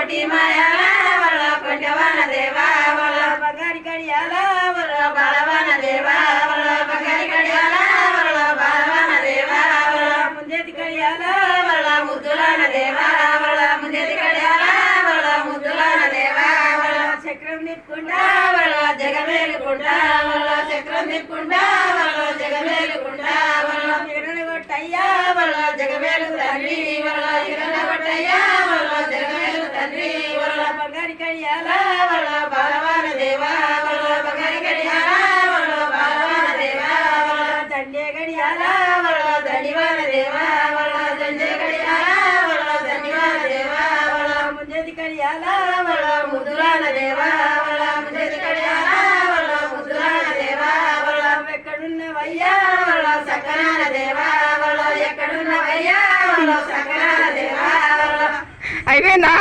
కోటి మాయాల వల్ల కొండవన దేవా వల్ల బంగారి కడియాల వల్ల బాలవన దేవా వల్ల బంగారి కడియాల వల్ల బాలవన దేవా వల్ల ముంజేతి కడియాల వల్ల ముద్దులన దేవా వల్ల ముంజేతి కడియాల వల్ల ముద్దులన దేవా వల్ల చక్రం నిప్పుకుంటా వల్ల జగమేలుకుంటా వల్ల చక్రం నిప్పుకుంటా వల్ల జగమేలుకుంటా వల్ల ఇరణ కొట్టయ్యా వల్ల జగమేలు తండ్రి వల్ల ఇరణ కొట్టయ్యా వల్ల జగమేలు తండ్రి వల్ల బంగారి కడియాల వల్ల బాలవాన దేవా వల్ల బంగారి కడియాల వల్ల బాలవాన దేవా వల్ల దండే గడియాల వల్ల దండివాన దేవా వల్ల దండే గడియాల వల్ల దండివాన దేవా వల్ల ముంజేతి కడియాల వల్ల ముద్దులాన దేవా వల్ల ముంజేతి కడియాల వల్ల ముద్దులాన దేవా వల్ల ఎక్కడున్నవయ్యా వల్ల సకనాన దేవా వల్ల ఎక్కడున్నవయ్యా వల్ల సకనాన దేవా వల్ల అయిపోయిందా?